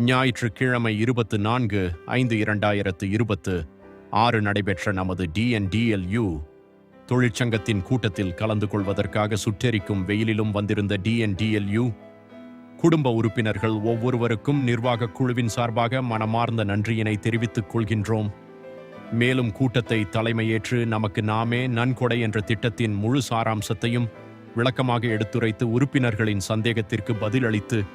ஞாயிற்றுக்கிழமை 24/5/2026 நடைபெற்ற நமது DNDLU தொழிற்சங்கத்தின் கூட்டத்தில் கலந்து கொள்வதற்காக சுட்டெரிக்கும் வெயிலிலும் வந்திருந்த DNDLU குடும்ப உறுப்பினர்கள் ஒவ்வொருவருக்கும் நிர்வாகக் குழுவின் சார்பாக மனமார்ந்த நன்றியினை தெரிவித்துக் கொள்கின்றோம். மேலும் கூட்டத்தை தலைமையேற்று நமக்கு நாமே நன்கொடை என்ற திட்டத்தின் முழு சாராம்சத்தையும் விளக்கமாக எடுத்துரைத்து உறுப்பினர்களின் சந்தேகத்திற்கு பதிலளித்து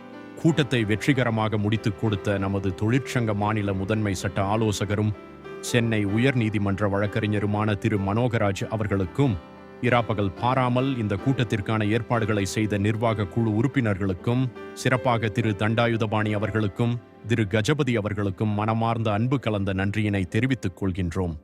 கூட்டத்தை வெற்றிகரமாக முடித்துக் கொடுத்த நமது தொழிற்சங்க மாநில முதன்மை சட்ட ஆலோசகரும் சென்னை உயர்நீதிமன்ற வழக்கறிஞருமான திரு மனோகராஜ் அவர்களுக்கும், இராப்பகல் பாராமல் இந்த கூட்டத்திற்கான ஏற்பாடுகளை செய்த நிர்வாக குழு உறுப்பினர்களுக்கும், சிறப்பாக திரு தண்டாயுதபாணி அவர்களுக்கும் திரு கஜபதி அவர்களுக்கும் மனமார்ந்த அன்பு கலந்த நன்றியினை தெரிவித்துக் கொள்கின்றோம்.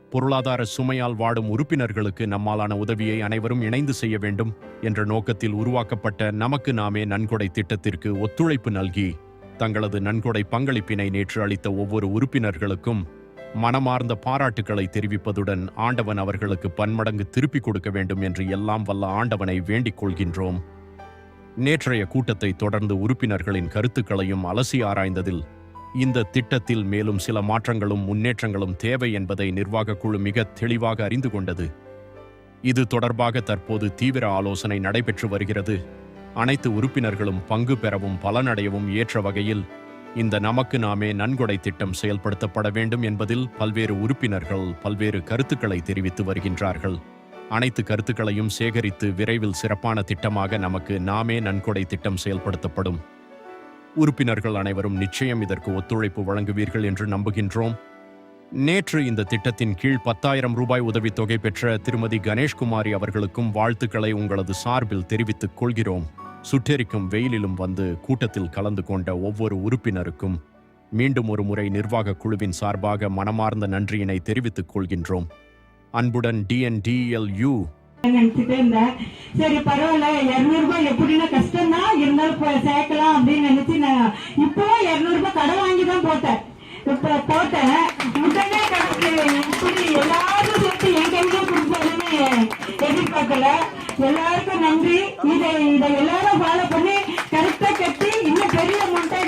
பொருளாதார சுமையால் வாடும் உறுப்பினர்களுக்கு நம்மாலான உதவியை அனைவரும் இணைந்து செய்ய வேண்டும் என்ற நோக்கத்தில் உருவாக்கப்பட்ட நமக்கு நாமே நன்கொடை திட்டத்திற்கு ஒத்துழைப்பு நல்கி தங்களது நன்கொடை பங்களிப்பினை நேற்று அளித்த ஒவ்வொரு உறுப்பினர்களுக்கும் மனமார்ந்த பாராட்டுக்களை தெரிவிப்பதுடன் ஆண்டவன் அவர்களுக்கு பன்மடங்கு திருப்பிக் கொடுக்க வேண்டும் என்று எல்லாம் வல்ல ஆண்டவனை வேண்டிக் கொள்கின்றோம். நேற்றைய கூட்டத்தை தொடர்ந்து உறுப்பினர்களின் கருத்துக்களையும் அலசி ஆராய்ந்ததில் இந்த திட்டத்தில் மேலும் சில மாற்றங்களும் முன்னேற்றங்களும் தேவை என்பதை நிர்வாகக் குழு மிக தெளிவாக அறிந்து கொண்டது. இது தொடர்பாக தற்போது தீவிர ஆலோசனை நடைபெற்று வருகிறது. அனைத்து உறுப்பினர்களும் பங்கு பெறவும் பலனடையவும் ஏற்ற வகையில் இந்த நமக்கு நாமே நன்கொடை திட்டம் செயல்படுத்தப்பட வேண்டும் என்பதில் பல்வேறு உறுப்பினர்கள் பல்வேறு கருத்துக்களை தெரிவித்து வருகின்றார்கள். அனைத்து கருத்துக்களையும் சேகரித்து விரைவில் சிறப்பான திட்டமாக நமக்கு நாமே நன்கொடை திட்டம் செயல்படுத்தப்படும். உறுப்பினர்கள் அனைவரும் நிச்சயம் இதற்கு ஒத்துழைப்பு வழங்குவீர்கள் என்று நம்புகின்றோம். நேற்று இந்த திட்டத்தின் கீழ் 10,000 ரூபாய் உதவித்தொகை பெற்ற திருமதி கணேஷ்குமாரி அவர்களுக்கும் வாழ்த்துக்களை உங்களது சார்பில் தெரிவித்துக் கொள்கிறோம். சுட்டெரிக்கும் வெயிலிலும் வந்து கூட்டத்தில் கலந்து கொண்ட ஒவ்வொரு உறுப்பினருக்கும் மீண்டும் ஒரு முறை நிர்வாக குழுவின் சார்பாக மனமார்ந்த நன்றியினை தெரிவித்துக் கொள்கின்றோம். அன்புடன் DNDLU. நினைச்சிட்டே இருந்தேன். சரி பரவாயில்ல, 200 ரூபாய் எப்படின்னா கஷ்டம் தான், இருந்தாலும் சேர்க்கலாம் அப்படின்னு நினைச்சு நான் இப்போ 200 ரூபாய் கடன் வாங்கி தான் போட்டேன். இப்ப போட்டேன் உடனே கணக்கு இப்படி எல்லாரும் சேர்த்து என் கையிலே கொடுப்பாருன்னு எதிர்பார்க்கல. எல்லாருக்கும் நன்றி. இதை எல்லாரும் ஃபாலோ பண்ணி கரெக்டா கட்டி இன்னும் பெரிய அமௌண்ட்டா